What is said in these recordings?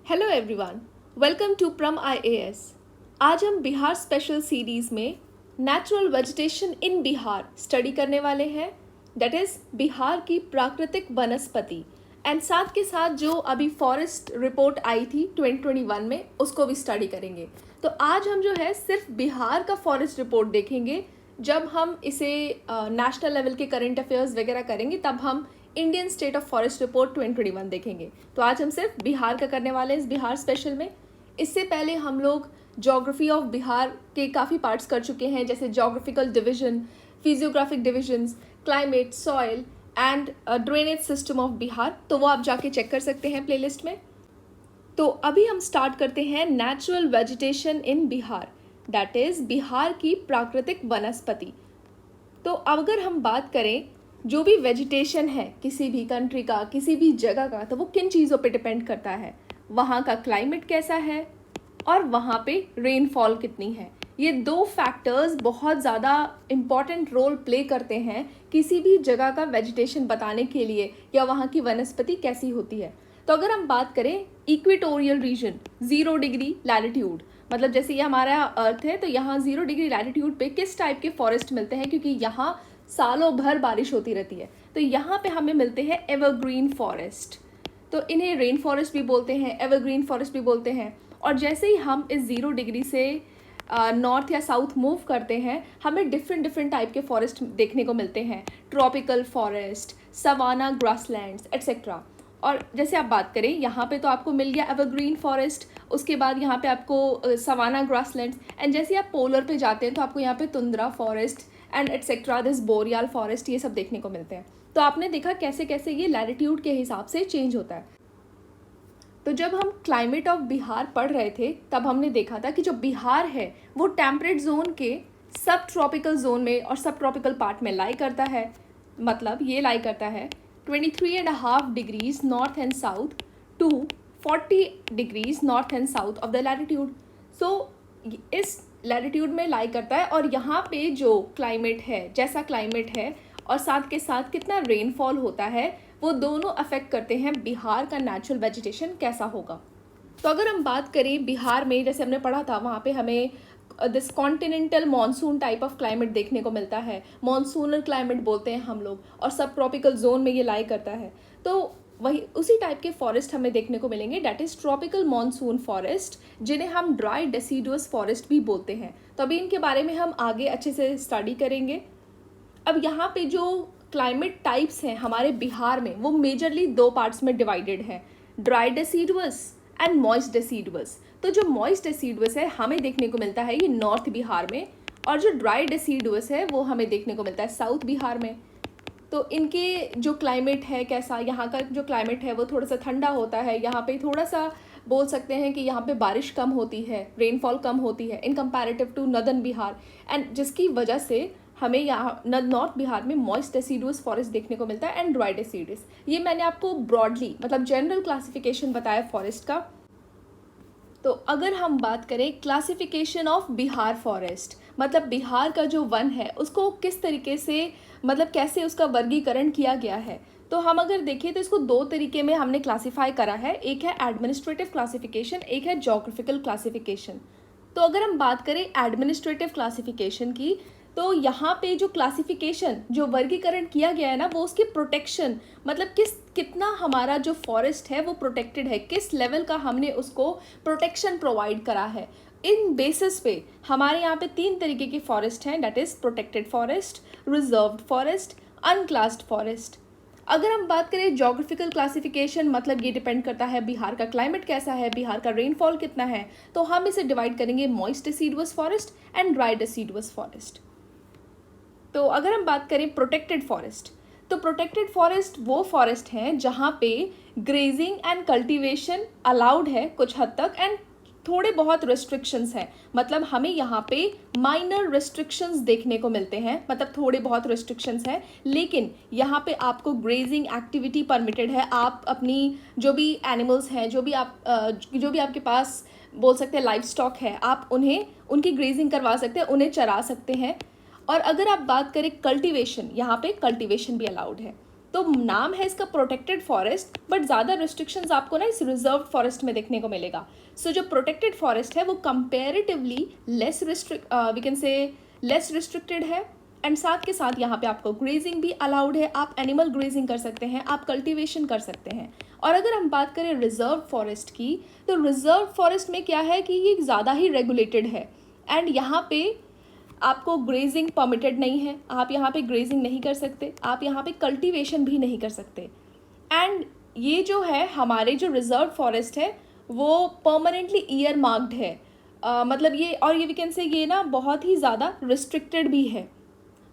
Hello everyone, welcome to प्रम IAS। आज हम बिहार स्पेशल सीरीज़ में नेचुरल वेजिटेशन इन बिहार स्टडी करने वाले हैं। दैट इज़ बिहार की प्राकृतिक वनस्पति एंड साथ के साथ जो अभी फॉरेस्ट रिपोर्ट आई थी 2021 में उसको भी स्टडी करेंगे। तो आज हम जो है सिर्फ बिहार का फॉरेस्ट रिपोर्ट देखेंगे। जब हम इसे नेशनल लेवल के करंट अफेयर्स वगैरह करेंगे तब हम Indian state of forest report 2021 देखेंगे। तो आज हम सिर्फ बिहार का करने वाले हैं इस बिहार स्पेशल में। इससे पहले हम लोग ज्योग्राफी ऑफ बिहार के काफ़ी पार्ट्स कर चुके हैं, जैसे geographical division, physiographic divisions, climate, soil and drainage system of Bihar. तो वो आप जाके चेक कर सकते हैं प्लेलिस्ट में। तो अभी हम स्टार्ट करते हैं natural vegetation in Bihar, that is Bihar की प्राकृतिक वनस्पति। तो अगर हम बात करें जो भी वेजिटेशन है किसी भी कंट्री का, किसी भी जगह का, तो वो किन चीज़ों पे डिपेंड करता है। वहाँ का क्लाइमेट कैसा है और वहाँ पे रेनफॉल कितनी है। ये दो फैक्टर्स बहुत ज़्यादा इम्पॉर्टेंट रोल प्ले करते हैं किसी भी जगह का वेजिटेशन बताने के लिए या वहाँ की वनस्पति कैसी होती है। तो अगर हम बात करें इक्वेटोरियल रीजन, 0 डिग्री लैटिट्यूड, मतलब जैसे ये हमारा अर्थ है तो यहाँ 0 डिग्री लैटिट्यूड पे किस टाइप के फॉरेस्ट मिलते हैं, क्योंकि यहाँ सालों भर बारिश होती रहती है। तो यहाँ पे हमें मिलते हैं एवरग्रीन फॉरेस्ट। तो इन्हें रेन फॉरेस्ट भी बोलते हैं, एवरग्रीन फॉरेस्ट भी बोलते हैं। और जैसे ही हम इस 0 डिग्री से नॉर्थ या साउथ मूव करते हैं हमें डिफरेंट टाइप के फॉरेस्ट देखने को मिलते हैं, tropical forest, savanna grasslands etcetera. और जैसे आप बात करें यहाँ पे तो आपको मिल गया एवरग्रीन फॉरेस्ट, उसके बाद यहाँ पे आपको सवाना ग्रासलैंड्स, एंड जैसे आप पोलर पे जाते हैं तो आपको यहाँ पे tundra forest and etcetera, this boreal forest, ये सब देखने को मिलते हैं। तो आपने देखा कैसे कैसे ये लैटिट्यूड के हिसाब से चेंज होता है। तो जब हम क्लाइमेट ऑफ बिहार पढ़ रहे थे तब हमने देखा था कि जो बिहार है वो टेम्परेट जोन के सब ट्रॉपिकल जोन में और सब ट्रॉपिकल पार्ट में लाई करता है। मतलब ये लाई करता है 23.5 degrees north and south to 40 degrees north and south of the latitude. So इस लैटिट्यूड में लाई करता है और यहाँ पे जो क्लाइमेट है, जैसा क्लाइमेट है और साथ के साथ कितना रेनफॉल होता है, वो दोनों अफेक्ट करते हैं बिहार का नेचुरल वेजिटेशन कैसा होगा। तो अगर हम बात करें बिहार में, जैसे हमने पढ़ा था वहाँ पे हमें this continental monsoon type of climate देखने को मिलता है, मानसूनल क्लाइमेट बोलते हैं हम लोग, और सब ट्रॉपिकल जोन में ये लाई करता है। तो वही उसी टाइप के फॉरेस्ट हमें देखने को मिलेंगे, that is tropical monsoon forest, जिन्हें हम ड्राई डेसिडुअस फॉरेस्ट भी बोलते हैं। तो अभी इनके बारे में हम आगे अच्छे से स्टडी करेंगे। अब यहाँ पे जो क्लाइमेट टाइप्स हैं हमारे बिहार में वो मेजरली 2 पार्ट्स में डिवाइडेड है, dry deciduous and moist deciduous. तो जो मॉइस्ट डेसिडुअस है हमें देखने को मिलता है ये नॉर्थ बिहार में, और जो ड्राई डेसिडुअस है वो हमें देखने को मिलता है साउथ बिहार में। तो इनके जो क्लाइमेट है कैसा, यहाँ का जो क्लाइमेट है वो थोड़ा सा ठंडा होता है। यहाँ पे थोड़ा सा बोल सकते हैं कि यहाँ पे बारिश कम होती है, रेनफॉल कम होती है in comparative to northern Bihar, and जिसकी वजह से हमें यहाँ नॉर्थ बिहार में मॉइस्ट डेसिडुअस फॉरेस्ट देखने को मिलता है एंड ड्राई डेसिडुअस। ये मैंने आपको ब्रॉडली मतलब जनरल क्लासिफिकेशन बताया फॉरेस्ट का। तो अगर हम बात करें क्लासिफिकेशन ऑफ बिहार फॉरेस्ट, मतलब बिहार का जो वन है उसको किस तरीके से, मतलब कैसे उसका वर्गीकरण किया गया है, तो हम अगर देखें तो इसको 2 तरीके में हमने क्लासिफाई करा है। एक है एडमिनिस्ट्रेटिव क्लासिफिकेशन, एक है ज्योग्राफिकल क्लासिफिकेशन। तो अगर हम बात करें एडमिनिस्ट्रेटिव क्लासिफिकेशन की, तो यहाँ पे जो क्लासिफिकेशन, जो वर्गीकरण किया गया है ना, वो उसकी प्रोटेक्शन, मतलब कितना हमारा जो फॉरेस्ट है वो प्रोटेक्टेड है, किस लेवल का हमने उसको प्रोटेक्शन प्रोवाइड करा है। इन बेसिस पे हमारे यहाँ पे 3 तरीके की फॉरेस्ट हैं, that is protected forest, reserved forest, अनक्लास्ड forest. अगर हम बात करें ज्योग्राफिकल क्लासिफिकेशन, मतलब ये डिपेंड करता है बिहार का क्लाइमेट कैसा है, बिहार का रेनफॉल कितना है, तो हम इसे डिवाइड करेंगे moist deciduous forest and dry deciduous forest. तो अगर हम बात करें प्रोटेक्टेड फॉरेस्ट, तो प्रोटेक्टेड फॉरेस्ट वो फॉरेस्ट हैं जहाँ पे ग्रेजिंग एंड कल्टीवेशन अलाउड है कुछ हद तक, एंड थोड़े बहुत रिस्ट्रिक्शंस हैं। मतलब हमें यहाँ पे माइनर रिस्ट्रिक्शंस देखने को मिलते हैं, मतलब थोड़े बहुत रिस्ट्रिक्शंस हैं, लेकिन यहाँ पे आपको ग्रेजिंग एक्टिविटी परमिटेड है। आप अपनी जो भी एनिमल्स हैं, जो भी आपके पास बोल सकते हैं लाइफ स्टॉक है, आप उन्हें उनकी ग्रेजिंग करवा सकते हैं, उन्हें चरा सकते हैं। और अगर आप बात करें कल्टीवेशन, यहाँ पे कल्टीवेशन भी अलाउड है। तो नाम है इसका प्रोटेक्टेड फॉरेस्ट, बट ज़्यादा रिस्ट्रिक्शंस आपको ना इस रिजर्व फॉरेस्ट में देखने को मिलेगा. सो जो प्रोटेक्टेड फॉरेस्ट है वो comparatively we can say less restricted है. एंड साथ के साथ यहाँ पे आपको ग्रेजिंग भी अलाउड है, आप एनिमल ग्रेजिंग कर सकते हैं, आप कल्टीवेशन कर सकते हैं. और अगर हम बात करें रिजर्व फॉरेस्ट की, तो रिजर्व फॉरेस्ट में क्या है कि ये ज़्यादा ही रेगुलेटेड है. एंड यहाँ पे आपको ग्रेजिंग परमिटेड नहीं है, आप यहाँ पे ग्रेजिंग नहीं कर सकते, आप यहाँ पे कल्टीवेशन भी नहीं कर सकते. एंड ये जो है हमारे जो रिजर्व फॉरेस्ट है वो परमानेंटली ईयर मार्क्ड है. मतलब ये, और ये वी कैन से ये ना बहुत ही ज़्यादा रिस्ट्रिक्टेड भी है.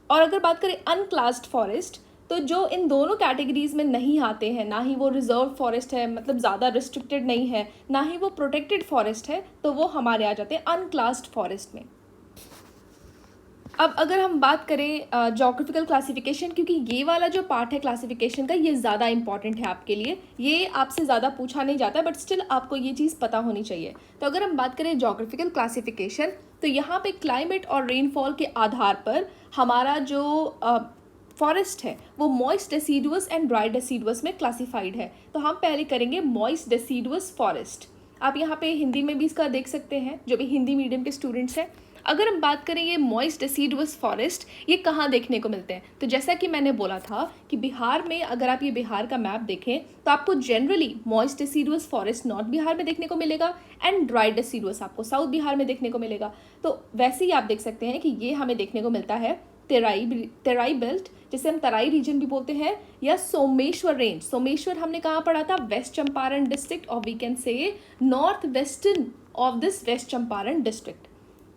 और अगर बात करें अनक्लास्ड फॉरेस्ट, तो जो इन दोनों कैटेगरीज में नहीं आते हैं, ना ही वो रिजर्व फॉरेस्ट है मतलब ज़्यादा रिस्ट्रिक्टेड नहीं है, ना ही वो प्रोटेक्टेड फॉरेस्ट है, तो वो हमारे आ जाते हैं अनक्लास्ड फॉरेस्ट में. अब अगर हम बात करें जोग्राफिकल क्लासिफिकेशन, क्योंकि ये वाला जो पार्ट है क्लासिफिकेशन का ये ज़्यादा इंपॉर्टेंट है आपके लिए, ये आपसे ज़्यादा पूछा नहीं जाता है, बट स्टिल आपको ये चीज़ पता होनी चाहिए. तो अगर हम बात करें जोग्राफिकल क्लासिफिकेशन, तो यहाँ पे क्लाइमेट और रेनफॉल के आधार पर हमारा जो फॉरेस्ट है वो moist deciduous and dry deciduous में क्लासिफाइड है. तो हम पहले करेंगे मॉइस्ट डेसिडुअस फॉरेस्ट. आप यहाँ पे हिंदी में भी इसका देख सकते हैं, जो भी हिंदी मीडियम के स्टूडेंट्स हैं. अगर हम बात करें ये मॉइस्ट डेसिडुअस फॉरेस्ट, ये कहाँ देखने को मिलते हैं, तो जैसा कि मैंने बोला था कि बिहार में, अगर आप ये बिहार का मैप देखें तो आपको generally moist deciduous forest north Bihar में देखने को मिलेगा एंड ड्राई डेसिडुअस आपको साउथ बिहार में देखने को मिलेगा. तो वैसे ही आप देख सकते हैं कि ये हमें देखने को मिलता है तेराई बेल्ट, जिसे हम तराई रीजन भी बोलते हैं, या सोमेश्वर रेंज. सोमेश्वर हमने कहाँ पढ़ा था, वेस्ट चंपारण डिस्ट्रिक्ट, और we can say north western of this west Champaran district.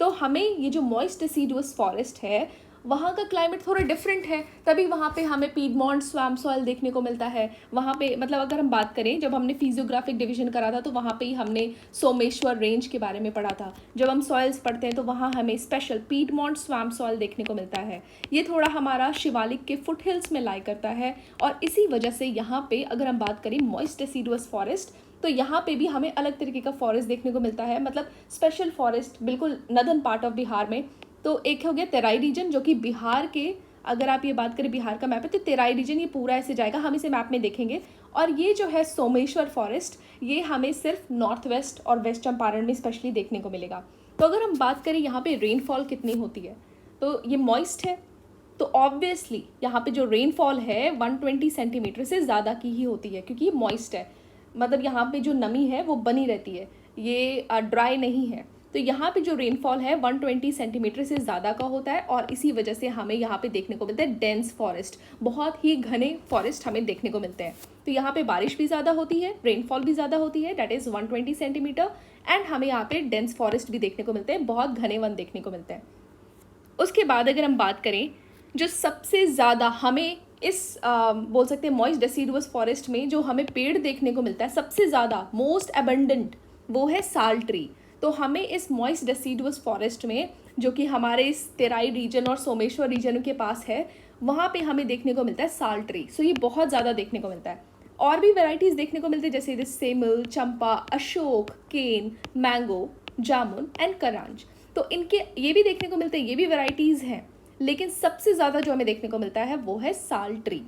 तो हमें ये जो मॉइस्ट डेसिडुअस फॉरेस्ट है वहाँ का क्लाइमेट थोड़ा डिफरेंट है, तभी वहाँ पे हमें पीडमॉन्ट स्वैम्प सॉइल देखने को मिलता है. वहाँ पे मतलब अगर हम बात करें, जब हमने फिजियोग्राफिक डिवीजन करा था तो वहाँ पे ही हमने सोमेश्वर रेंज के बारे में पढ़ा था. जब हम सॉइल्स पढ़ते हैं तो वहाँ हमें स्पेशल पीडमॉन्ट स्वैम्प सॉइल देखने को मिलता है. ये थोड़ा हमारा शिवालिक के फुट हिल्स में लाई करता है, और इसी वजह से यहाँ पे अगर हम बात करें मॉइस्ट डेसिडुअस फॉरेस्ट, तो यहाँ पे भी हमें अलग तरीके का फॉरेस्ट देखने को मिलता है, मतलब स्पेशल फॉरेस्ट बिल्कुल नदर्न पार्ट ऑफ बिहार में. तो एक हो गया तेराई रीजन, जो कि बिहार के, अगर आप ये बात करें बिहार का मैप है तो तेराई रीजन ये पूरा ऐसे जाएगा, हम इसे मैप में देखेंगे. और ये जो है सोमेश्वर फॉरेस्ट, ये हमें सिर्फ नॉर्थ वेस्ट और वेस्ट चंपारण में स्पेशली देखने को मिलेगा. तो अगर हम बात करें यहाँ पे रेनफॉल कितनी होती है, तो ये मॉइस्ट है, तो ऑब्वियसली यहाँ पे जो रेनफॉल है 120 सेंटीमीटर से ज़्यादा की ही होती है, क्योंकि ये मॉइस्ट है, मतलब यहाँ पे जो नमी है वो बनी रहती है, ये ड्राई नहीं है. तो यहाँ पे जो रेनफॉल है 120 सेंटीमीटर से ज़्यादा का होता है, और इसी वजह से हमें यहाँ पे देखने को मिलता है डेंस फॉरेस्ट, बहुत ही घने फॉरेस्ट हमें देखने को मिलते हैं. तो यहाँ पे बारिश भी ज़्यादा होती है, रेनफॉल भी ज़्यादा होती है, डैट इज़ 120 सेंटीमीटर, एंड हमें यहाँ पे डेंस फॉरेस्ट भी देखने को मिलते हैं, बहुत घने वन देखने को मिलते हैं. उसके बाद अगर हम बात करें, जो सबसे ज़्यादा हमें इस बोल सकते हैं मॉइस्ट डेसिडुअस फॉरेस्ट में जो हमें पेड़ देखने को मिलता है सबसे ज़्यादा, मोस्ट अबंडेंट, वो है साल ट्री. तो हमें इस मॉइस्ट डेसिडुअस फॉरेस्ट में, जो कि हमारे इस तेराई रीजन और सोमेश्वर रीजन के पास है, वहाँ पे हमें देखने को मिलता है साल ट्री. सो ये बहुत ज़्यादा देखने को मिलता है. और भी वेराइटीज़ देखने को मिलती है, जैसे सेमल, चंपा, अशोक, केन, मैंगो, जामुन एंड करांज. तो इनके ये भी देखने को मिलते हैं, ये भी वेराइटीज़ हैं, लेकिन सबसे ज़्यादा जो हमें देखने को मिलता है वो है साल ट्री.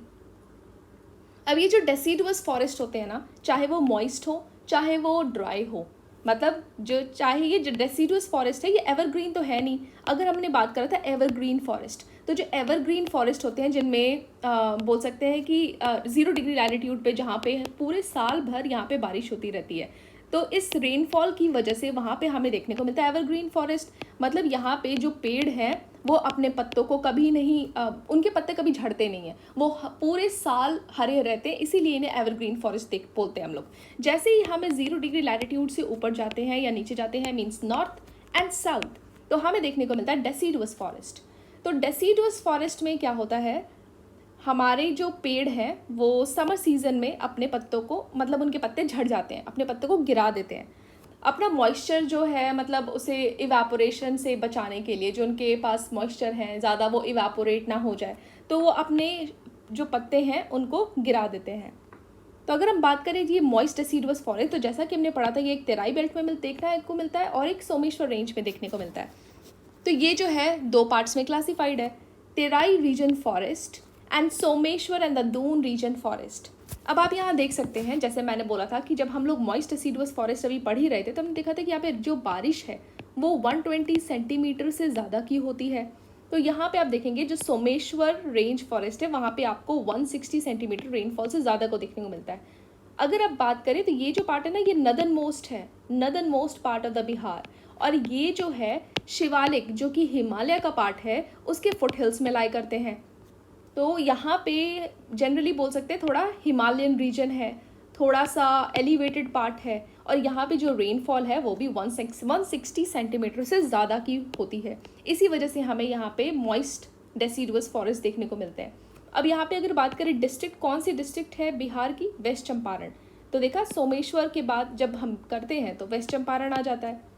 अब ये जो डेसिडुअस फॉरेस्ट होते हैं ना, चाहे वो मॉइस्ट हो चाहे वो ड्राई हो, मतलब जो चाहे ये जो डेसिडुअस फॉरेस्ट है ये एवरग्रीन तो है नहीं. अगर हमने बात करा था एवरग्रीन फॉरेस्ट, तो जो एवरग्रीन फॉरेस्ट होते हैं जिनमें बोल सकते हैं कि 0 डिग्री लैटिट्यूड पे, जहाँ पे पूरे साल भर यहाँ पे बारिश होती रहती है, तो इस रेनफॉल की वजह से वहाँ पे हमें देखने को मिलता है एवरग्रीन फॉरेस्ट. मतलब यहाँ पे जो पेड़ हैं वो अपने पत्तों को कभी नहीं, उनके पत्ते कभी झड़ते नहीं हैं, वो पूरे साल हरे रहते हैं, इसीलिए इन्हें एवरग्रीन फॉरेस्ट बोलते हैं हम लोग. जैसे ही हमें 0 डिग्री लैटिट्यूड से ऊपर जाते हैं या नीचे जाते हैं, मीन्स नॉर्थ एंड साउथ, तो हमें देखने को मिलता है डेसिडुअस फॉरेस्ट. तो डेसिडुअस फॉरेस्ट में क्या होता है, हमारे जो पेड़ हैं वो समर सीजन में अपने पत्तों को, मतलब उनके पत्ते झड़ जाते हैं, अपने पत्तों को गिरा देते हैं, अपना मॉइस्चर जो है, मतलब उसे इवेपोरेशन से बचाने के लिए, जो उनके पास मॉइस्चर हैं ज़्यादा वो इवेपोरेट ना हो जाए, तो वो अपने जो पत्ते हैं उनको गिरा देते हैं. तो अगर हम बात करें ये मॉइस्ट डेसिडुअस फॉरेस्ट, तो जैसा कि हमने पढ़ा था ये एक तेराई बेल्ट में देखने को मिलता है और एक सोमेश्वर रेंज में देखने को मिलता है. तो ये जो है 2 पार्ट्स में क्लासिफाइड है, Terai region forest and Someshwar and the Doon region forest. अब आप यहाँ देख सकते हैं, जैसे मैंने बोला था कि जब हम लोग मॉइस्ट डेसिडुअस फॉरेस्ट अभी पढ़ ही रहे थे तो हमने देखा था कि यहाँ पे जो बारिश है वो 120 सेंटीमीटर से ज़्यादा की होती है। तो यहाँ पे आप देखेंगे जो सोमेश्वर रेंज फॉरेस्ट है वहाँ पे आपको 160 सेंटीमीटर रेनफॉल से ज़्यादा को देखने को मिलता है। अगर आप बात करें तो ये जो पार्ट है ना, ये नदर्न मोस्ट है, northern most part of the Bihar. और ये जो है शिवालिक जो कि हिमालय का पार्ट है उसके फुट हिल्स में लाई करते हैं। तो यहाँ पे जनरली बोल सकते हैं थोड़ा हिमालयन रीजन है, थोड़ा सा एलिवेटेड पार्ट है, और यहाँ पे जो रेनफॉल है वो भी 160 सेंटीमीटर से ज़्यादा की होती है। इसी वजह से हमें यहाँ पे मॉइस्ट डेसिडुअस फॉरेस्ट देखने को मिलते हैं। अब यहाँ पे अगर बात करें डिस्ट्रिक्ट, कौन सी डिस्ट्रिक्ट है बिहार की? वेस्ट चंपारण। तो देखा, सोमेश्वर के बाद जब हम करते हैं तो वेस्ट चंपारण आ जाता है।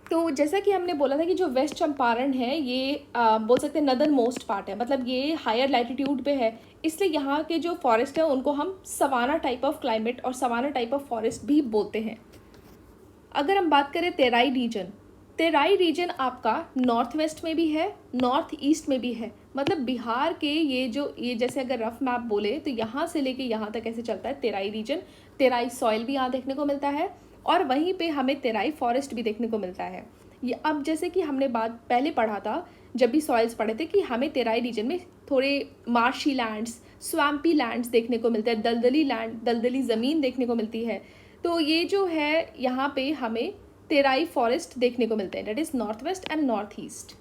तो जैसा कि हमने बोला था कि जो वेस्ट चंपारण है ये बोल सकते हैं नदर्न मोस्ट पार्ट है, मतलब ये हायर लैटिट्यूड पे है, इसलिए यहाँ के जो फॉरेस्ट है उनको हम सवाना टाइप ऑफ क्लाइमेट और सवाना टाइप ऑफ फॉरेस्ट भी बोलते हैं। अगर हम बात करें तेराई रीजन, तेराई रीजन आपका नॉर्थ वेस्ट में भी है, नॉर्थ ईस्ट में भी है। मतलब बिहार के ये जैसे अगर रफ मैप बोले तो यहाँ से लेके यहाँ तक ऐसे चलता है तेराई रीजन। तेराई सॉइल भी यहाँ देखने को मिलता है और वहीं पे हमें तेराई फॉरेस्ट भी देखने को मिलता है। ये अब जैसे कि हमने बात पहले पढ़ा था जब भी सॉइल्स पढ़े थे कि हमें तेराई रीजन में थोड़े मार्शी लैंड्स, स्वैम्पी लैंड्स देखने को मिलते हैं, दलदली लैंड, दलदली ज़मीन देखने को मिलती है। तो ये जो है यहाँ पे हमें तेराई फॉरेस्ट देखने को मिलते हैं, that is north west and north east.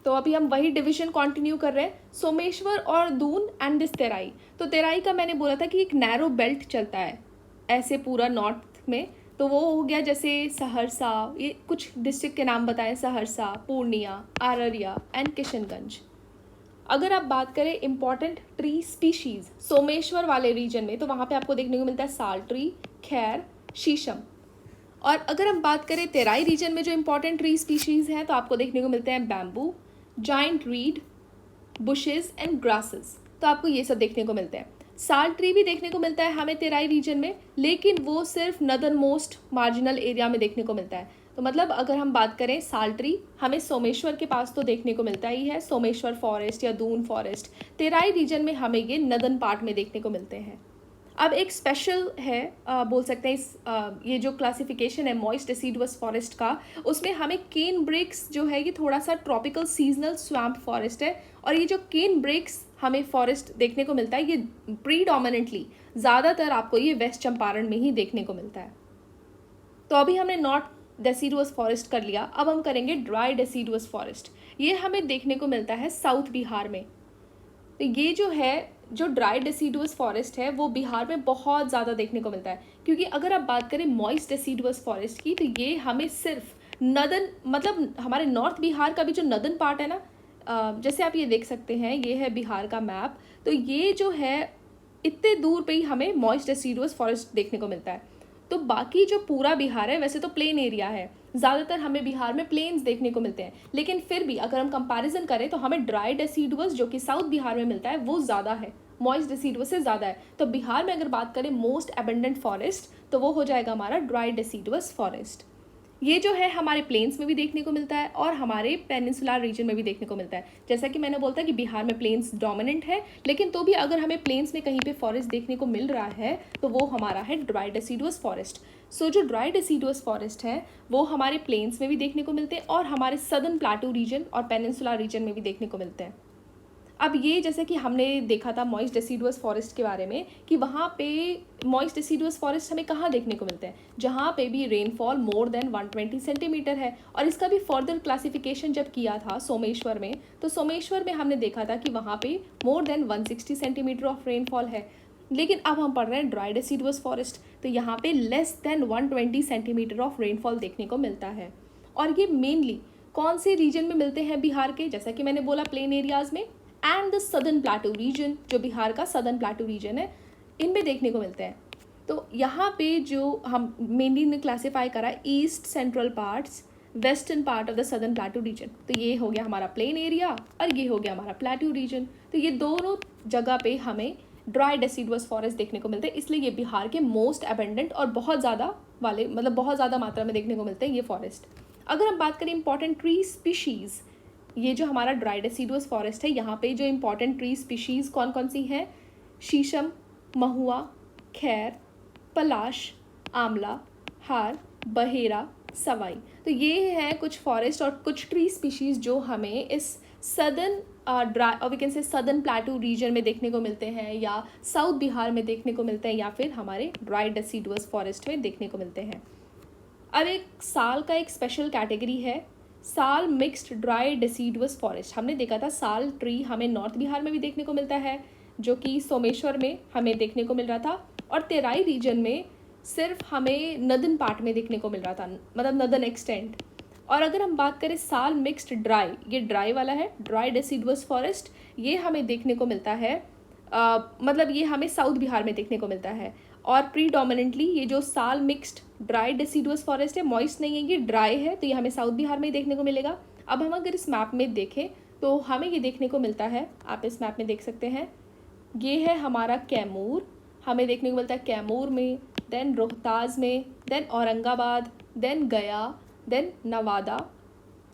तो अभी हम वही डिवीजन कंटिन्यू कर रहे हैं, सोमेश्वर और दून एंड दिस तेराई। तो तेराई का मैंने बोला था कि एक नैरो बेल्ट चलता है ऐसे पूरा नॉर्थ में, तो वो हो गया जैसे सहरसा, ये कुछ डिस्ट्रिक्ट के नाम बताएं, सहरसा, पूर्णिया, अररिया एंड किशनगंज। अगर आप बात करें इम्पॉर्टेंट ट्री स्पीशीज़ सोमेश्वर वाले रीजन में, तो वहाँ पे आपको देखने को मिलता है साल ट्री, खैर, शीशम। और अगर हम बात करें तेराई रीजन में जो इम्पॉर्टेंट ट्री स्पीशीज़ हैं तो आपको देखने को मिलते हैं bamboo, giant read, bushes and grasses. तो आपको ये सब देखने को मिलते हैं। साल ट्री भी देखने को मिलता है हमें तेराई रीजन में, लेकिन वो सिर्फ नदर्न मोस्ट मार्जिनल एरिया में देखने को मिलता है। तो मतलब अगर हम बात करें साल ट्री हमें सोमेश्वर के पास तो देखने को मिलता ही है, सोमेश्वर फॉरेस्ट या दून फॉरेस्ट। तेराई रीजन में हमें ये नदर्न पार्ट में देखने को मिलते हैं। अब एक स्पेशल है बोल सकते हैं ये जो क्लासिफिकेशन है मॉइस्ट डेसिडुअस फॉरेस्ट का, उसमें हमें केन ब्रेक्स जो है ये थोड़ा सा ट्रॉपिकल सीजनल स्वैम्प फॉरेस्ट है। और ये जो केन ब्रेक्स हमें फॉरेस्ट देखने को मिलता है ये प्रीडोमिनेंटली ज़्यादातर आपको ये वेस्ट चंपारण में ही देखने को मिलता है। तो अभी हमने नॉर्थ डेसिडुअस फॉरेस्ट कर लिया, अब हम करेंगे ड्राई डेसिडुअस फॉरेस्ट। ये हमें देखने को मिलता है साउथ बिहार में। तो ये जो है जो ड्राई डेसिडुअस फॉरेस्ट है वो बिहार में बहुत ज़्यादा देखने को मिलता है, क्योंकि अगर आप बात करें मॉइस्ट डेसिडुअस फॉरेस्ट की तो ये हमें सिर्फ नदर्न, मतलब हमारे नॉर्थ बिहार का भी जो नदर्न पार्ट है ना, जैसे आप ये देख सकते हैं ये है बिहार का मैप, तो ये जो है इतने दूर पे ही हमें मॉइस्ट डेसिडुअस फॉरेस्ट देखने को मिलता है। तो बाकी जो पूरा बिहार है वैसे तो प्लेन एरिया है, ज़्यादातर हमें बिहार में प्लेन्स देखने को मिलते हैं, लेकिन फिर भी अगर हम कंपैरिजन करें तो हमें ड्राई डेसिडुअस जो कि साउथ बिहार में मिलता है वो ज़्यादा है, मॉइस्ट डेसिडुअस से ज़्यादा है। तो बिहार में अगर बात करें मोस्ट एबंडेंट फॉरेस्ट तो वो हो जाएगा हमारा ड्राई डेसिडुअस फॉरेस्ट। ये जो है हमारे प्लेन्स में भी देखने को मिलता है और हमारे पेनिनसुलर रीजन में भी देखने को मिलता है। जैसा कि मैंने बोलता कि बिहार में प्लेन्स डोमिनेंट है, लेकिन तो भी अगर हमें प्लेन्स में कहीं पे फॉरेस्ट देखने को मिल रहा है तो वो हमारा है ड्राई डेसिडुअस फॉरेस्ट। सो जो ड्राई डेसिडुअस फॉरेस्ट है वो हमारे प्लेन्स में भी देखने को मिलते हैं और हमारे सदर्न प्लाटू रीजन और पेनिनसुलर रीजन में भी देखने को मिलते हैं। अब ये जैसे कि हमने देखा था मॉइस्ट डेसिडुअस फॉरेस्ट के बारे में कि वहाँ पे मॉइस्ट डेसिडुअस फॉरेस्ट हमें कहाँ देखने को मिलते हैं, जहाँ पे भी रेनफॉल मोर देन 120 सेंटीमीटर है। और इसका भी फर्दर क्लासिफिकेशन जब किया था सोमेश्वर में, तो सोमेश्वर में हमने देखा था कि वहाँ पे more than 160 centimetre of rainfall है। लेकिन अब हम पढ़ रहे हैं ड्राई डेसिडुअस फॉरेस्ट, तो यहाँ पे less than 120 centimetre of rainfall देखने को मिलता है। और ये मेनली कौन से रीजन में मिलते हैं बिहार के, जैसा कि मैंने बोला प्लेन एरियाज़ में and the southern plateau region, जो बिहार का सदर्न प्लाटू रीजन है, इनमें देखने को मिलते हैं। तो यहाँ पे जो हम मेनली ने क्लासीफाई करा east central parts, western part of the southern plateau region, तो ये हो गया हमारा प्लेन एरिया और ये हो गया हमारा प्लाटू रीजन। तो ये दोनों जगह पे हमें ड्राई डेसिडुअस फॉरेस्ट देखने को मिलते हैं, इसलिए ये बिहार के मोस्ट एबंडेंट और बहुत ज़्यादा वाले, मतलब बहुत ज़्यादा मात्रा में देखने को मिलते हैं ये फॉरेस्ट। अगर हम बात करें इंपॉर्टेंट ट्री स्पीशीज़ ये जो हमारा ड्राई डेसिडुअस फॉरेस्ट है, यहाँ पे जो इम्पॉर्टेंट ट्री स्पीशीज़ कौन कौन सी हैं? शीशम, महुआ, खैर, पलाश, आंवला, हार, बहेरा, सवाई। तो ये हैं कुछ फॉरेस्ट और कुछ ट्री स्पीशीज़ जो हमें इस सदर्न ड्राई और we can say southern plateau region में देखने को मिलते हैं, या साउथ बिहार में देखने को मिलते हैं, या फिर हमारे ड्राई डेसिडुअस फॉरेस्ट में देखने को मिलते हैं। अब एक साल का एक स्पेशल कैटेगरी है, साल मिक्स्ड ड्राई डेसिडुअस फॉरेस्ट। हमने देखा था साल ट्री हमें नॉर्थ बिहार में भी देखने को मिलता है, जो कि सोमेश्वर में हमें देखने को मिल रहा था, और तेराई रीजन में सिर्फ हमें नदन पार्ट में देखने को मिल रहा था, मतलब नदन एक्सटेंट। और अगर हम बात करें साल मिक्स्ड ड्राई, ये ड्राई वाला है, ड्राई डेसिडुअस फॉरेस्ट, ये हमें देखने को मिलता है मतलब ये हमें साउथ बिहार में देखने को मिलता है। और प्रीडोमिनेंटली ये जो साल मिक्स्ड ड्राई डेसिडुअस फॉरेस्ट है, मॉइस्ट नहीं है, ये ड्राई है, तो ये हमें साउथ बिहार में ही देखने को मिलेगा। अब हम अगर इस मैप में देखें तो हमें ये देखने को मिलता है, आप इस मैप में देख सकते हैं, ये है हमारा कैमूर, हमें देखने को मिलता है कैमूर में, देन रोहतास में, then Aurangabad, then Gaya, then Nawada,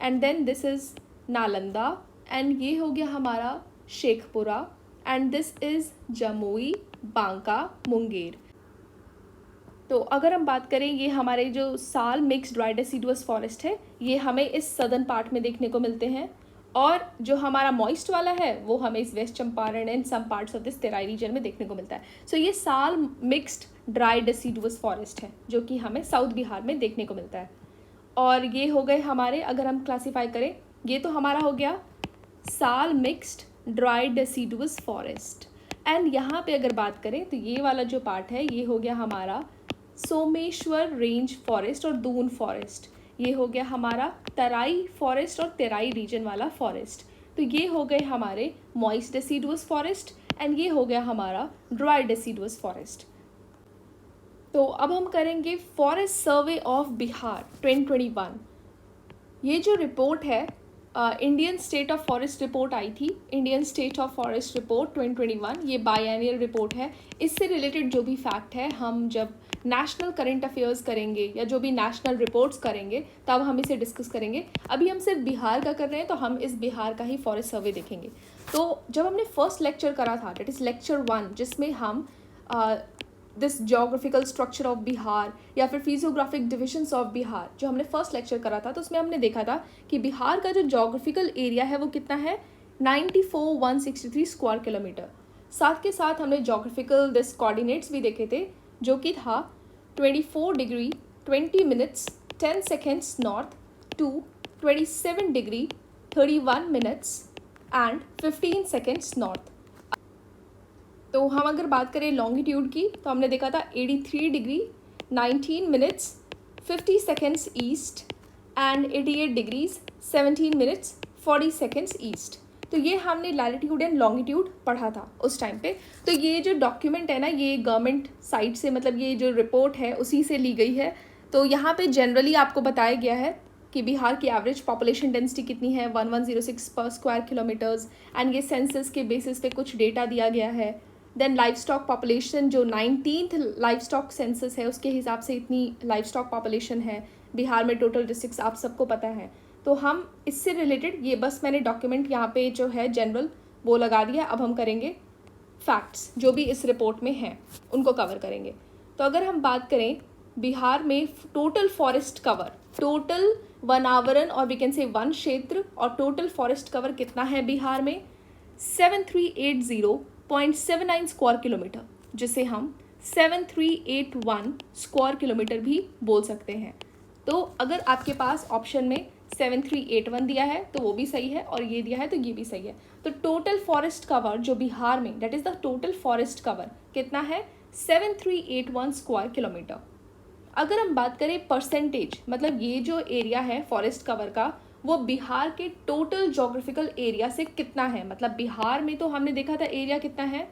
and then this is Nalanda, and ये हो गया हमारा Sheikhpura, and this is Jamui, Banka, Munger. तो अगर हम बात करें, ये हमारे जो साल मिक्स ड्राई डेसिडुअस फॉरेस्ट है, ये हमें इस सदर्न पार्ट में देखने को मिलते हैं, और जो हमारा मॉइस्ट वाला है वो हमें इस west Champaran and some parts of this Terai region में देखने को मिलता है। सो ये साल मिक्स्ड ड्राई डेसिडुअस फॉरेस्ट है जो कि हमें साउथ बिहार में देखने को मिलता है। और ये हो गए हमारे, अगर हम क्लासीफाई करें, ये तो हमारा हो गया साल mixed dry deciduous forest. And यहाँ पे अगर बात करें तो ये वाला जो पार्ट है ये हो गया हमारा सोमेश्वर रेंज फॉरेस्ट और दून फॉरेस्ट, ये हो गया हमारा तराई फॉरेस्ट और तेराई रीजन वाला फॉरेस्ट। तो ये हो गए हमारे मॉइस्ट डेसिडुअस फॉरेस्ट, एंड ये हो गया हमारा ड्राई डेसिडुअस फॉरेस्ट। तो अब हम करेंगे फॉरेस्ट सर्वे ऑफ बिहार 2021। ये जो रिपोर्ट है, Indian state of forest report आई थी, Indian state of forest report 2021, ये बायएनुअल रिपोर्ट है। इससे रिलेटेड जो भी फैक्ट है, हम जब नेशनल करंट अफेयर्स करेंगे या जो भी नेशनल रिपोर्ट्स करेंगे तब हम इसे डिस्कस करेंगे। अभी हम सिर्फ बिहार का कर रहे हैं, तो हम इस बिहार का ही फॉरेस्ट सर्वे देखेंगे। तो जब हमने फर्स्ट लेक्चर करा था, डेट इज़ लेक्चर 1, जिसमें हम this geographical structure of Bihar या फिर फिजियोग्राफिक डिविजन्स ऑफ बिहार, जो हमने फर्स्ट लेक्चर करा था, तो उसमें हमने देखा था कि बिहार का जो जोग्राफिकल एरिया है वो कितना है, 94,163 स्क्वायर किलोमीटर। साथ के साथ हमने जोग्राफिकल दिस कोऑर्डिनेट्स भी देखे थे, जो कि था 24 degree 20 minutes 10 seconds north to 27 degree 31 minutes and 15 seconds north. तो हम अगर बात करें लॉन्गिट्यूड की, तो हमने देखा था 83 degree 19 minutes 50 seconds east and 88 degrees 17 minutes 40 seconds east. तो ये हमने लैटिट्यूड एंड लॉन्गिट्यूड पढ़ा था उस टाइम पे। तो ये जो डॉक्यूमेंट है ना, ये गवर्नमेंट साइट से, मतलब ये जो रिपोर्ट है उसी से ली गई है। तो यहाँ पे जनरली आपको बताया गया है कि बिहार की एवरेज पॉपुलेशन डेंसिटी कितनी है, 1106 पर स्क्वायर किलोमीटर्स, एंड ये सेंसस के बेसिस पे कुछ डेटा दिया गया है। देन लाइफ स्टॉक पॉपुलेशन, जो 19th लाइफ स्टॉक सेंसस है उसके हिसाब से इतनी लाइफ स्टॉक पॉपुलेशन है बिहार में। टोटल डिस्ट्रिक्ट्स आप सबको पता है। तो हम इससे रिलेटेड, ये बस मैंने डॉक्यूमेंट यहाँ पे जो है जनरल वो लगा दिया। अब हम करेंगे फैक्ट्स जो भी इस रिपोर्ट में हैं, उनको कवर करेंगे। तो अगर हम बात करें बिहार में total forest cover, total one आवरण और वी कैन से वन क्षेत्र और टोटल फॉरेस्ट कवर कितना है बिहार में, 7380.79 स्क्वायर किलोमीटर, जिसे हम 7381 स्क्वायर किलोमीटर भी बोल सकते हैं। तो अगर आपके पास ऑप्शन में 7381 दिया है तो वो भी सही है, और ये दिया है तो ये भी सही है। तो टोटल फॉरेस्ट कवर जो बिहार में, that is the total forest cover कितना है, 7381 स्क्वायर किलोमीटर। अगर हम बात करें परसेंटेज, मतलब ये जो एरिया है फॉरेस्ट कवर का, वो बिहार के टोटल जोग्राफिकल एरिया से कितना है। मतलब बिहार में तो हमने देखा था एरिया कितना है,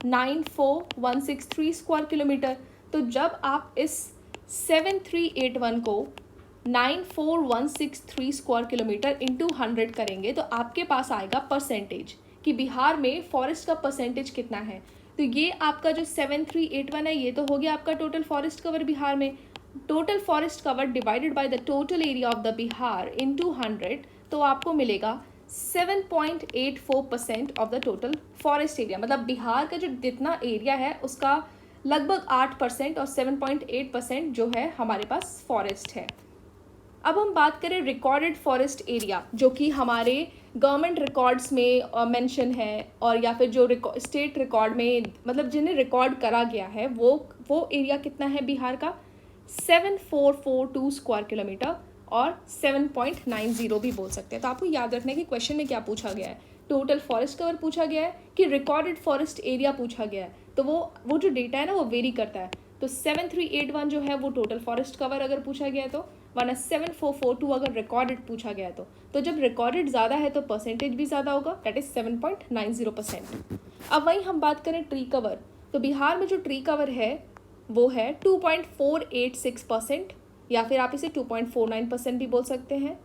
94,163 स्क्वायर किलोमीटर। तो जब आप इस 7381 को 94,163 स्क्वायर किलोमीटर इंटू 100 करेंगे तो आपके पास आएगा परसेंटेज कि बिहार में फॉरेस्ट का परसेंटेज कितना है। तो ये आपका जो 7381 है, ये तो हो गया आपका टोटल फॉरेस्ट कवर बिहार में। Total forest cover divided by the total area of the Bihar into 100, तो आपको मिलेगा 7.84% of the total forest area. मतलब बिहार का जो जितना एरिया है उसका लगभग 8% और 7.8% जो है हमारे पास फॉरेस्ट है। अब हम बात करें रिकॉर्डेड फॉरेस्ट एरिया, जो कि हमारे गवर्नमेंट रिकॉर्ड्स में मेंशन है, और या फिर जो स्टेट रिकॉर्ड में मतलब जिन्हें रिकॉर्ड करा गया है वो एरिया कितना है बिहार का, 7442 स्क्वायर किलोमीटर, और 7.90 भी बोल सकते हैं। तो आपको याद रखना है कि क्वेश्चन में क्या पूछा गया है, टोटल फॉरेस्ट कवर पूछा गया है कि रिकॉर्डेड फॉरेस्ट एरिया पूछा गया है। तो वो जो डेटा है ना वो वेरी करता है। तो 7381 जो है वो टोटल फॉरेस्ट कवर अगर पूछा गया है तो, वरना 7442 अगर रिकॉर्डेड पूछा गया है तो जब रिकॉर्डेड ज़्यादा है तो परसेंटेज भी ज़्यादा होगा, दैट इज 7.90%। अब वहीं हम बात करें ट्री कवर, तो बिहार में जो ट्री कवर है वो है 2.486%, या फिर आप इसे 2.49% भी बोल सकते हैं।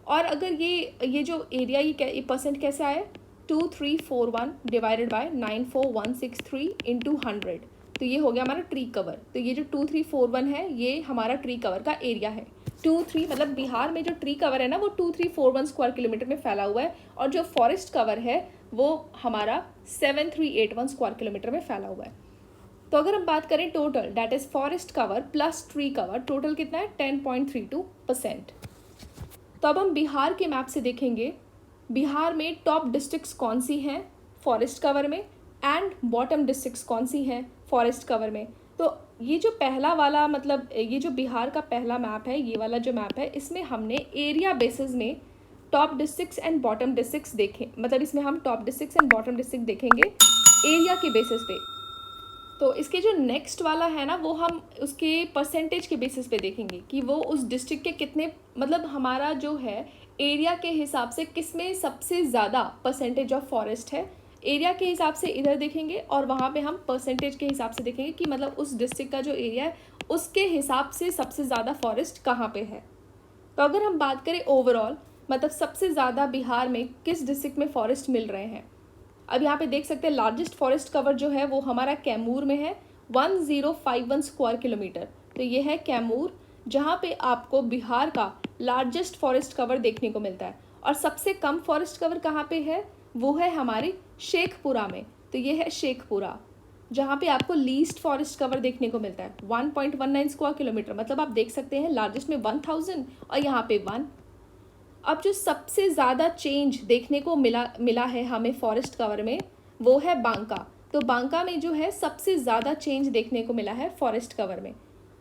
और अगर ये जो एरिया ये परसेंट कैसे आया, 2341 डिवाइडेड बाय 94163 इंटू 100, तो ये हो गया हमारा ट्री कवर। तो ये जो 2341 है ये हमारा ट्री कवर का एरिया है। 23 मतलब बिहार में जो ट्री कवर है ना वो 2341 स्क्वायर किलोमीटर में फैला हुआ है, और जो फॉरेस्ट कवर है वो हमारा 7381 स्क्वायर किलोमीटर में फैला हुआ है। तो अगर हम बात करें total, that is forest cover plus tree cover, total कितना है 10.32%। तो अब हम बिहार के मैप से देखेंगे बिहार में टॉप डिस्ट्रिक्ट्स कौन सी हैं फॉरेस्ट कवर में, एंड बॉटम डिस्ट्रिक्ट्स कौन सी हैं फॉरेस्ट कवर में। तो ये जो पहला वाला मतलब ये जो बिहार का पहला मैप है, ये वाला जो मैप है, इसमें हमने एरिया बेसिस में top districts and bottom districts देखे, मतलब इसमें हम top districts and bottom district देखेंगे एरिया के बेसिस पे। तो इसके जो नेक्स्ट वाला है ना वो हम उसके परसेंटेज के बेसिस पे देखेंगे कि वो उस डिस्ट्रिक्ट के कितने, मतलब हमारा जो है एरिया के हिसाब से किसमें सबसे ज़्यादा परसेंटेज ऑफ फॉरेस्ट है, एरिया के हिसाब से इधर देखेंगे, और वहाँ पे हम परसेंटेज के हिसाब से देखेंगे कि मतलब उस डिस्ट्रिक्ट का जो एरिया है उसके हिसाब से सबसे ज़्यादा फॉरेस्ट कहाँ पे है। तो अगर हम बात करें ओवरऑल, मतलब सबसे ज़्यादा बिहार में किस डिस्ट्रिक्ट में फॉरेस्ट मिल रहे हैं, अब यहाँ पे देख सकते हैं लार्जेस्ट फॉरेस्ट कवर जो है वो हमारा कैमूर में है 1051 स्क्वायर किलोमीटर। तो ये है कैमूर, जहाँ पे आपको बिहार का लार्जेस्ट फॉरेस्ट कवर देखने को मिलता है। और सबसे कम फॉरेस्ट कवर कहाँ पे है, वो है हमारे शेखपुरा में। तो ये है शेखपुरा, जहाँ पे आपको लीस्ट फॉरेस्ट कवर देखने को मिलता है 1.19 स्क्वायर किलोमीटर। मतलब आप देख सकते हैं लार्जेस्ट में 1000 और यहाँ पे 1। अब जो सबसे ज़्यादा चेंज देखने को मिला है हमें फॉरेस्ट कवर में वो है बांका। तो बांका में जो है सबसे ज़्यादा चेंज देखने को मिला है फॉरेस्ट कवर में।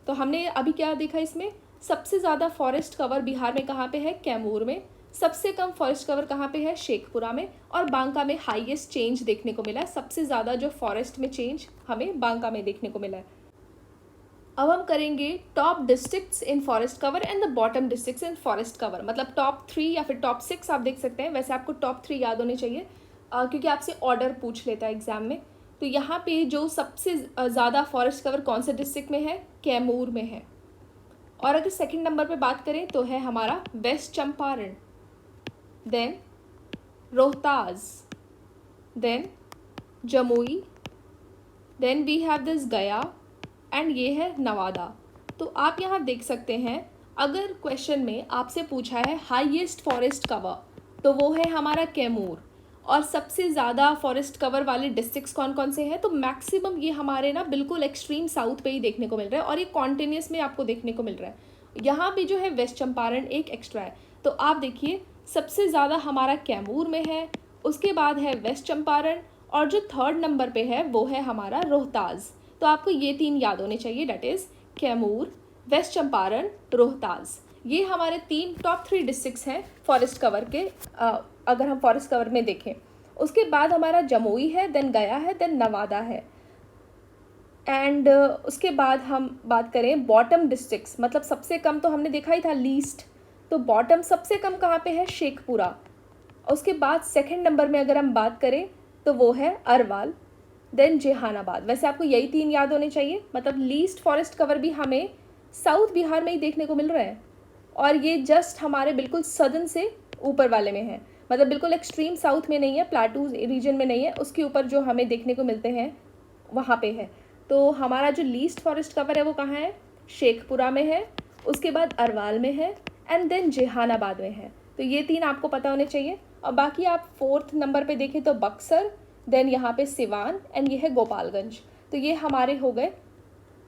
तो हमने अभी क्या देखा, इसमें सबसे ज़्यादा फॉरेस्ट कवर बिहार में कहाँ पे है, कैमूर में। सबसे कम फॉरेस्ट कवर कहाँ पे है, शेखपुरा में। और बांका में हाईएस्ट चेंज देखने को मिला है, सबसे ज़्यादा जो फॉरेस्ट में चेंज हमें बांका में देखने को मिला है। अब हम करेंगे top districts in forest cover and the bottom districts in forest cover. मतलब टॉप 3 या फिर टॉप 6 आप देख सकते हैं। वैसे आपको टॉप 3 याद होने चाहिए क्योंकि आपसे ऑर्डर पूछ लेता है एग्जाम में। तो यहाँ पे जो सबसे ज़्यादा फॉरेस्ट कवर कौन से डिस्ट्रिक्ट में है, कैमूर में है। और अगर सेकंड नंबर पे बात करें तो है हमारा west Champaran, then Rohtas, then Jamui, then we have this Gaya, and ये है नवादा। तो आप यहाँ देख सकते हैं अगर क्वेश्चन में आपसे पूछा है हाईएस्ट फॉरेस्ट कवर तो वो है हमारा कैमूर। और सबसे ज़्यादा फॉरेस्ट कवर वाले डिस्ट्रिक्ट्स कौन कौन से हैं, तो मैक्सिमम ये हमारे ना बिल्कुल एक्सट्रीम साउथ पे ही देखने को मिल रहा है, और ये कॉन्टिन्यूस में आपको देखने को मिल रहा है। यहाँ पे जो है वेस्ट चंपारण एक एक्स्ट्रा है। तो आप देखिए सबसे ज़्यादा हमारा कैमूर में है, उसके बाद है वेस्ट चंपारण, और जो थर्ड नंबर पे है वो है हमारा रोहतास। तो आपको ये 3 याद होने चाहिए, that is Kaimur, west Champaran, Rohtas. ये हमारे 3 टॉप 3 डिस्ट्रिक्ट्स हैं फॉरेस्ट कवर के, अगर हम फॉरेस्ट कवर में देखें। उसके बाद हमारा जमुई है, देन गया है, देन नवादा है। एंड उसके बाद हम बात करें बॉटम डिस्ट्रिक्ट्स, मतलब सबसे कम तो हमने देखा ही था लीस्ट, तो बॉटम सबसे कम कहाँ पे है, शेखपुरा। उसके बाद सेकंड नंबर में अगर हम बात करें तो वो है अरवाल, देन जहानाबाद। वैसे आपको यही 3 याद होने चाहिए। मतलब लीस्ट फॉरेस्ट कवर भी हमें साउथ बिहार में ही देखने को मिल रहा है, और ये जस्ट हमारे बिल्कुल सदर्न से ऊपर वाले में है, मतलब बिल्कुल एक्सट्रीम साउथ में नहीं है, प्लाटू रीजन में नहीं है, उसके ऊपर जो हमें देखने को मिलते हैं वहाँ पे है। तो हमारा जो लीस्ट फॉरेस्ट कवर है वो कहाँ है, शेखपुरा में है, उसके बाद अरवाल में है, एंड देन जहानाबाद में है। तो ये 3 आपको पता होने चाहिए। और बाकी आप 4th नंबर पे देखें तो बक्सर, देन यहाँ पे सिवान एंड ये है गोपालगंज। तो ये हमारे हो गए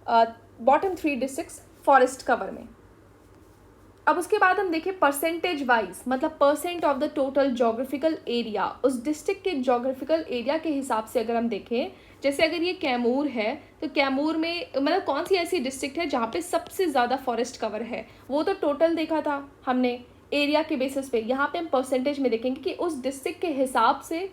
बॉटम 3 डिस्ट्रिक्ट्स फॉरेस्ट कवर में। अब उसके बाद हम देखें परसेंटेज वाइज, मतलब percent of the total geographical area, उस डिस्ट्रिक्ट के जोग्राफिकल एरिया के हिसाब से अगर हम देखें, जैसे अगर ये कैमूर है तो कैमूर में मतलब कौन सी ऐसी डिस्ट्रिक्ट है जहाँ पे सबसे ज़्यादा फॉरेस्ट कवर है, वो तो टोटल देखा था हमने एरिया के बेसिस पे। यहाँ पे हम परसेंटेज में देखेंगे कि उस डिस्ट्रिक्ट के हिसाब से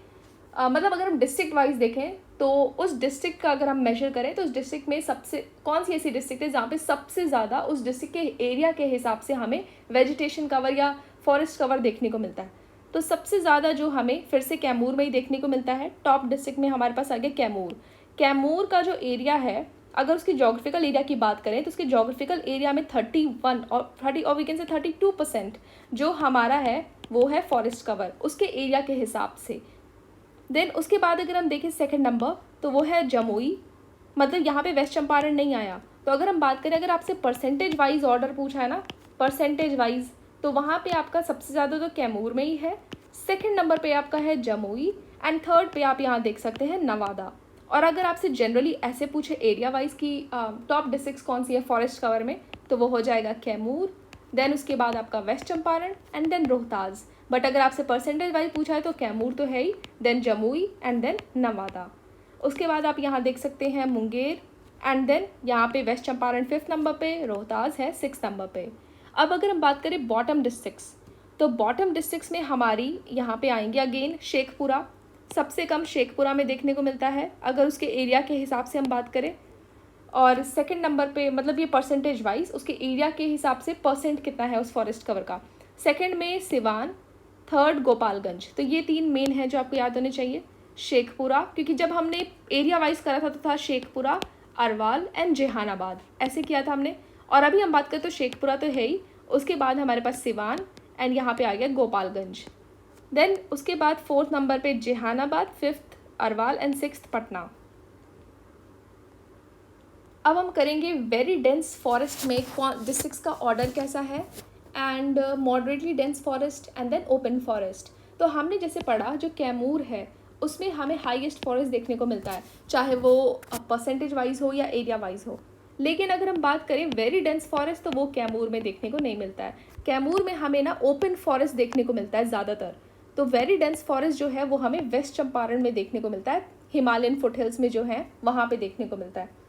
मतलब अगर हम डिस्ट्रिक्ट वाइज देखें तो उस डिस्ट्रिक्ट का अगर हम मेजर करें तो उस डिस्ट्रिक्ट में सबसे कौन सी ऐसी डिस्ट्रिक्ट है जहाँ पे सबसे ज़्यादा उस डिस्ट्रिक्ट के एरिया के हिसाब से हमें वेजिटेशन कवर या फॉरेस्ट कवर देखने को मिलता है। तो सबसे ज़्यादा जो हमें फिर से कैमूर में ही देखने को मिलता है। टॉप डिस्ट्रिक्ट में हमारे पास आ गया कैमूर। कैमूर का जो एरिया है, अगर उसकी जोग्राफिकल एरिया की बात करें तो उसके जोग्राफिकल एरिया में 31 और वी कैन से 32% जो हमारा है वो है फॉरेस्ट कवर उसके एरिया के हिसाब से। देन उसके बाद अगर हम देखें सेकंड नंबर तो वो है जमुई, मतलब यहाँ पे वेस्ट चंपारण नहीं आया। तो अगर हम बात करें, अगर आपसे परसेंटेज वाइज ऑर्डर पूछा है ना, परसेंटेज वाइज, तो वहाँ पे आपका सबसे ज़्यादा तो कैमूर में ही है, सेकंड नंबर पे आपका है जमुई एंड थर्ड पे आप यहाँ देख सकते हैं नवादा। और अगर आपसे जनरली ऐसे पूछे एरिया वाइज की टॉप डिस्ट्रिक्ट्स कौन सी है फॉरेस्ट कवर में, तो वो हो जाएगा कैमूर, देन उसके बाद आपका west Champaran and then Rohtas. But अगर आपसे परसेंटेज वाइज पूछा है तो कैमूर तो है ही, then Jamui and then Nawada. उसके बाद आप यहाँ देख सकते हैं मुंगेर एंड देन यहाँ पे वेस्ट चंपारण 5th नंबर पे, रोहतास है 6th नंबर पे। अब अगर हम बात करें बॉटम डिस्ट्रिक्ट्स, तो बॉटम डिस्ट्रिक्ट्स में हमारी यहाँ पे आएंगे अगेन शेखपुरा। सबसे कम शेखपुरा में देखने को मिलता है अगर उसके एरिया के हिसाब से हम बात करें। और सेकंड नंबर पे, मतलब ये परसेंटेज वाइज उसके एरिया के हिसाब से परसेंट कितना है उस फॉरेस्ट कवर का, सेकंड में सिवान, थर्ड गोपालगंज। तो ये 3 मेन है जो आपको याद होने चाहिए। शेखपुरा, क्योंकि जब हमने एरिया वाइज करा था तो था शेखपुरा, अरवाल एंड जेहानाबाद, ऐसे किया था हमने। और अभी हम बात करें तो शेखपुरा तो है ही, उसके बाद हमारे पास सिवान एंड यहाँ पे आ गया गोपालगंज। देन उसके बाद 4th नंबर पे Jehanabad, 5th Arwal and 6th Patna. अब हम करेंगे वेरी डेंस फॉरेस्ट में डिस्ट्रिक्ट्स का ऑर्डर कैसा है and moderately dense forest and then open forest. तो हमने जैसे पढ़ा जो कैमूर है उसमें हमें हाईएस्ट फॉरेस्ट देखने को मिलता है, चाहे वो परसेंटेज वाइज हो या एरिया वाइज हो। लेकिन अगर हम बात करें वेरी डेंस फॉरेस्ट तो वो कैमूर में देखने को नहीं मिलता है। कैमूर में हमें ना ओपन फॉरेस्ट देखने को मिलता है ज़्यादातर। तो वेरी डेंस फॉरेस्ट जो है वो हमें वेस्ट चंपारण में देखने को मिलता है, हिमालयन फुटहिल्स में जो है वहाँ पे देखने को मिलता है।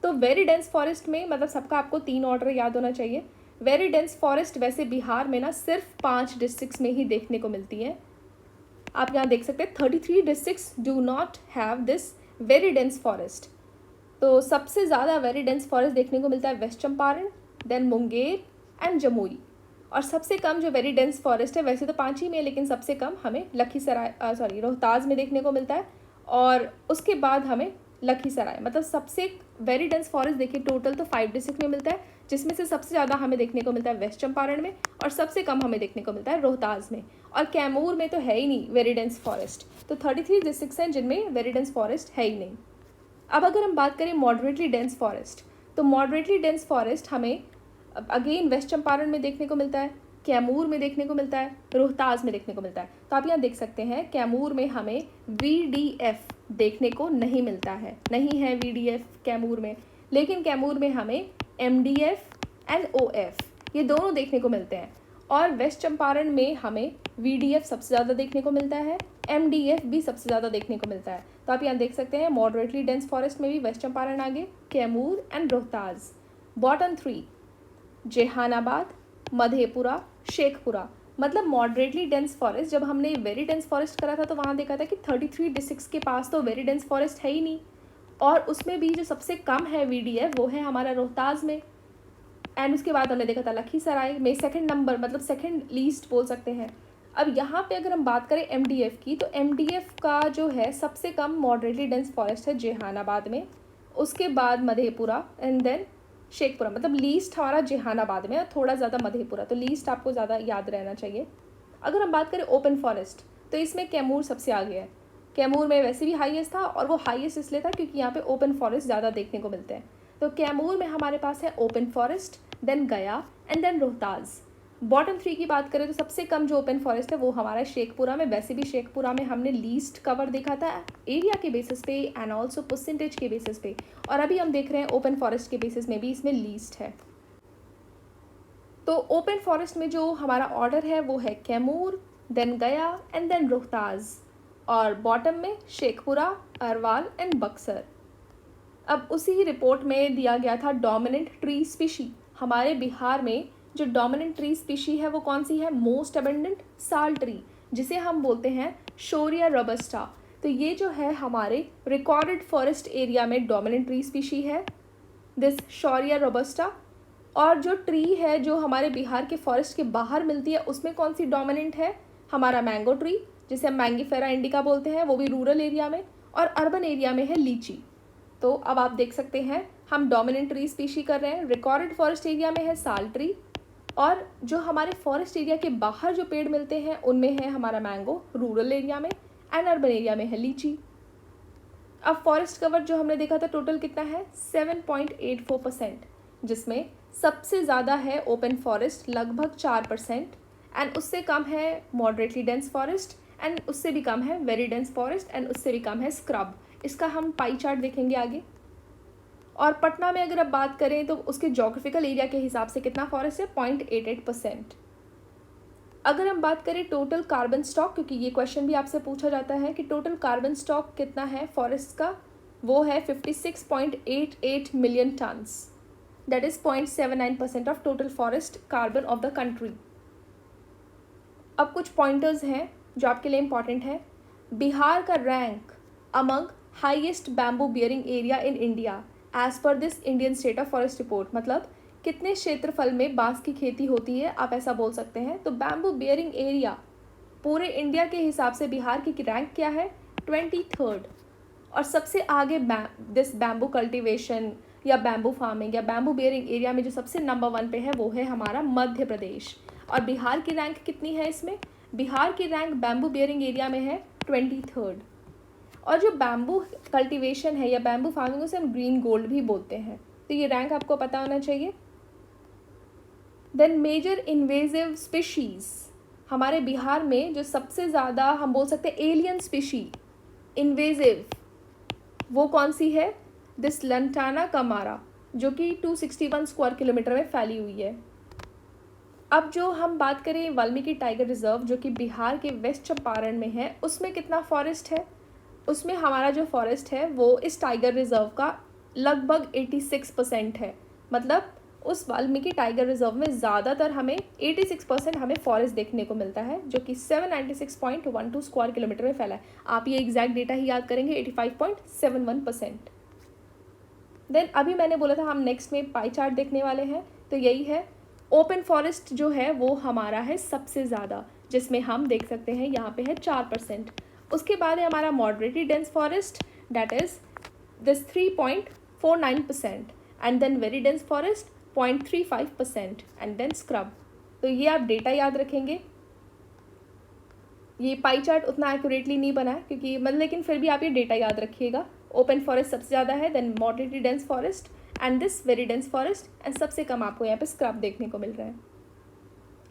तो वेरी डेंस फॉरेस्ट में मतलब सबका आपको 3 ऑर्डर याद होना चाहिए। वेरी डेंस फॉरेस्ट वैसे बिहार में ना सिर्फ 5 डिस्ट्रिक्ट्स में ही देखने को मिलती है। आप यहाँ देख सकते हैं 33 districts do not have this very dense forest. तो सबसे ज़्यादा वेरी डेंस फॉरेस्ट देखने को मिलता है west Champaran, then Munger and Jamui. और सबसे कम जो वेरी डेंस फॉरेस्ट है, वैसे तो 5 ही में है लेकिन सबसे कम हमें रोहतास में देखने को मिलता है। और उसके बाद हमें लखीसराय, मतलब सबसे वेरी डेंस फॉरेस्ट देखिए टोटल तो 5 डिस्ट्रिक्ट में मिलता है, जिसमें से सबसे ज़्यादा हमें देखने को मिलता है वेस्ट चंपारण में और सबसे कम हमें देखने को मिलता है रोहतास में। और कैमूर में तो है ही नहीं वेरी डेंस फॉरेस्ट। तो 33 डिस्ट्रिक्ट्स हैं जिनमें वेरी डेंस फॉरेस्ट है ही नहीं। अब अगर हम बात करें मॉडरेटली डेंस फॉरेस्ट, तो मॉडरेटली डेंस फॉरेस्ट हमें अगेन वेस्ट चंपारण में देखने को मिलता है, कैमूर में देखने को मिलता है, रोहतास में देखने को मिलता है। तो आप यहाँ देख सकते हैं कैमूर में हमें VDF देखने को नहीं मिलता है, नहीं है VDF कैमूर में। लेकिन कैमूर में हमें MDF एंड OF ये दोनों देखने को मिलते हैं। और वेस्ट चंपारण में हमें VDF सबसे ज़्यादा देखने को मिलता है, MDF भी सबसे ज़्यादा देखने को मिलता है। तो आप यहाँ देख सकते हैं मॉडरेटली डेंस फॉरेस्ट में भी वेस्ट चंपारण आगे, कैमूर एंड रोहतास। बॉटम 3 जेहानाबाद, मधेपुरा, शेखपुरा। मतलब मॉडरेटली डेंस फॉरेस्ट, जब हमने वेरी डेंस फॉरेस्ट करा था तो वहाँ देखा था कि 33 डिस्ट्रिक्ट्स के पास तो वेरी डेंस फॉरेस्ट है ही नहीं। और उसमें भी जो सबसे कम है VDF वो है हमारा रोहतास में। एंड उसके बाद हमने देखा था लखीसराय में सेकंड नंबर, मतलब सेकंड लीस्ट बोल सकते हैं। अब यहाँ पे अगर हम बात करें MDF की, तो MDF का जो है सबसे कम मॉडरेटली डेंस फॉरेस्ट है जेहानाबाद में, उसके बाद मधेपुरा एंड देन शेखपुरा। मतलब लीस्ट हमारा जेहानाबाद में और थोड़ा ज़्यादा मधेपुरा, तो लीस्ट आपको ज़्यादा याद रहना चाहिए। अगर हम बात करें ओपन फॉरेस्ट तो इसमें कैमूर सबसे आगे है। कैमूर में वैसे भी हाईएस्ट था और वो हाईएस्ट इसलिए था क्योंकि यहाँ पे ओपन फॉरेस्ट ज़्यादा देखने को मिलते हैं। तो कैमूर में हमारे पास है ओपन फॉरेस्ट, देन गया एंड देन रोहतास। बॉटम 3 की बात करें तो सबसे कम जो ओपन फॉरेस्ट है वो हमारा शेखपुरा में। वैसे भी शेखपुरा में हमने लीस्ट कवर देखा था एरिया के बेसिस पे एंड ऑल्सो परसेंटेज के बेसिस पे, और अभी हम देख रहे हैं ओपन फॉरेस्ट के बेसिस में भी इसमें लीस्ट है। तो ओपन फॉरेस्ट में जो हमारा ऑर्डर है वो है कैमूर, देन गया एंड देन रोहतास, और बॉटम में शेखपुरा, अरवाल एंड बक्सर। अब उसी ही रिपोर्ट में दिया गया था डोमिनेंट ट्री स्पीशी। हमारे बिहार में जो डोमिनेंट ट्री स्पीशी है वो कौन सी है? मोस्ट अबेंडेंट साल ट्री, जिसे हम बोलते हैं शोरिया रोबस्टा। तो ये जो है हमारे रिकॉर्डेड फॉरेस्ट एरिया में डोमिनेंट ट्री स्पीशी है दिस शोरिया रोबस्टा। और जो ट्री है जो हमारे बिहार के फॉरेस्ट के बाहर मिलती है उसमें कौन सी डोमिनेंट है? हमारा मैंगो ट्री, जिसे हम मैंगीफेरा इंडिका बोलते हैं, वो भी रूरल एरिया में, और अर्बन एरिया में है लीची। तो अब आप देख सकते हैं हम डोमिनेंट ट्री स्पीशी कर रहे हैं। रिकॉर्डेड फॉरेस्ट एरिया में है साल ट्री, और जो हमारे फॉरेस्ट एरिया के बाहर जो पेड़ मिलते हैं उनमें है हमारा मैंगो रूरल एरिया में, एंड अर्बन एरिया में है लीची। अब फॉरेस्ट कवर जो हमने देखा था टोटल कितना है? 7.84%, जिसमें सबसे ज़्यादा है ओपन फॉरेस्ट लगभग 4%, एंड उससे कम है मॉडरेटली डेंस फॉरेस्ट, एंड उससे भी कम है वेरी डेंस फॉरेस्ट, एंड उससे भी कम है स्क्रब। इसका हम पाई चार्ट देखेंगे आगे। और पटना में अगर अब बात करें तो उसके जोग्राफिकल एरिया के हिसाब से कितना फॉरेस्ट है? 0.88%। अगर हम बात करें टोटल कार्बन स्टॉक, क्योंकि ये क्वेश्चन भी आपसे पूछा जाता है कि टोटल कार्बन स्टॉक कितना है फॉरेस्ट का, वो है 56.88 million turns, that is 0.79% of total forest carbon of the country. अब कुछ पॉइंटर्स हैं जो आपके लिए इंपॉर्टेंट है। बिहार का rank among highest bamboo bearing area in India as per this Indian state of forest report, मतलब कितने क्षेत्रफल में बांस की खेती होती है, आप ऐसा बोल सकते हैं। तो बैम्बू बियरिंग एरिया पूरे इंडिया के हिसाब से बिहार की रैंक क्या है? 23rd। और सबसे आगे दिस बैम्बू कल्टीवेशन या बैम्बू फार्मिंग या बैम्बू बियरिंग एरिया में जो सबसे नंबर 1 पे है वो है हमारा मध्य प्रदेश। और बिहार की रैंक कितनी है इसमें? बिहार की रैंक बैम्बू बियरिंग एरिया में है 23rd। और जो बैम्बू कल्टीवेशन है या बैम्बू फार्मिंग उसे हम ग्रीन गोल्ड भी बोलते हैं। तो ये रैंक आपको पता होना चाहिए। देन मेजर इन्वेजिव स्पीशीज़, हमारे बिहार में जो सबसे ज़्यादा हम बोल सकते हैं एलियन स्पीशी इन्वेजिव, वो कौन सी है? दिस लंटाना कमारा, जो कि 261 स्क्वायर किलोमीटर में फैली हुई है। अब जो हम बात करें वाल्मीकि टाइगर रिजर्व जो कि बिहार के वेस्ट चंपारण में है, उसमें कितना फॉरेस्ट है? उसमें हमारा जो फॉरेस्ट है वो इस टाइगर रिजर्व का लगभग 86% है। मतलब उस वाल्मीकि टाइगर रिजर्व में ज़्यादातर हमें 86% हमें फॉरेस्ट देखने को मिलता है, जो कि 796.12 स्क्वायर किलोमीटर में फैला है। आप ये एग्जैक्ट डेटा ही याद करेंगे, 85.71%। देन अभी मैंने बोला था हम नेक्स्ट में पाई चार्ट देखने वाले हैं, तो यही है। ओपन फॉरेस्ट जो है वो हमारा है सबसे ज़्यादा, जिसमें हम देख सकते हैं यहाँ पे है 4%। उसके बाद है हमारा moderately dense forest, that is this 3.49%, and then very dense forest 0.35%, and then scrub. तो ये आप डेटा याद रखेंगे। ये पाई चार्ट उतना एक्यूरेटली नहीं बना है क्योंकि मतलब, लेकिन फिर भी आप ये डेटा याद रखिएगा। ओपन फॉरेस्ट सबसे ज़्यादा है, then moderately dense forest and this very dense forest, and सबसे कम आपको यहाँ पे स्क्रब देखने को मिल रहा है।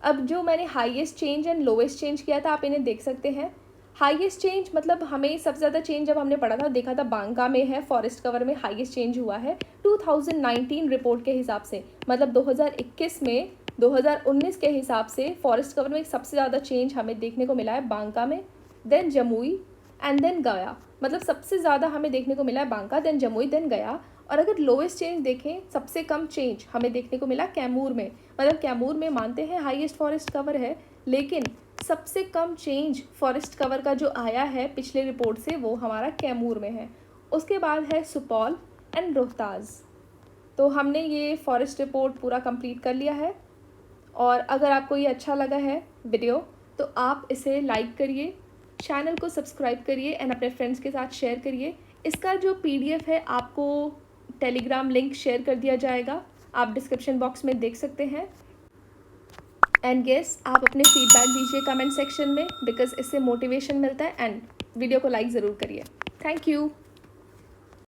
अब जो मैंने highest change and lowest change किया था आप इन्हें देख सकते हैं। हाईएस्ट चेंज मतलब हमें सबसे ज़्यादा चेंज जब हमने पढ़ा था देखा था बांका में है, फॉरेस्ट कवर में हाईएस्ट चेंज हुआ है 2019 रिपोर्ट के हिसाब से। मतलब 2021 में 2019 के हिसाब से फॉरेस्ट कवर में सबसे ज़्यादा चेंज हमें देखने को मिला है बांका में, देन जमुई एंड देन गया। मतलब सबसे ज़्यादा हमें देखने को मिला है बांका, देन जमुई, देन गया। और अगर लोवेस्ट चेंज देखें, सबसे कम चेंज हमें देखने को मिला कैमूर में। मतलब कैमूर में मानते हैं हाईएस्ट फॉरेस्ट कवर है, लेकिन सबसे कम चेंज फॉरेस्ट कवर का जो आया है पिछले रिपोर्ट से वो हमारा कैमूर में है। उसके बाद है सुपौल एंड रोहतास। तो हमने ये फॉरेस्ट रिपोर्ट पूरा कंप्लीट कर लिया है। और अगर आपको ये अच्छा लगा है वीडियो तो आप इसे लाइक करिए, चैनल को सब्सक्राइब करिए एंड अपने फ्रेंड्स के साथ शेयर करिए। इसका जो PDF है आपको टेलीग्राम लिंक शेयर कर दिया जाएगा, आप डिस्क्रिप्शन बॉक्स में देख सकते हैं। एंड गेस आप अपने फीडबैक दीजिए कमेंट सेक्शन में, बिकॉज इससे मोटिवेशन मिलता है। एंड वीडियो को लाइक ज़रूर करिए। Thank you.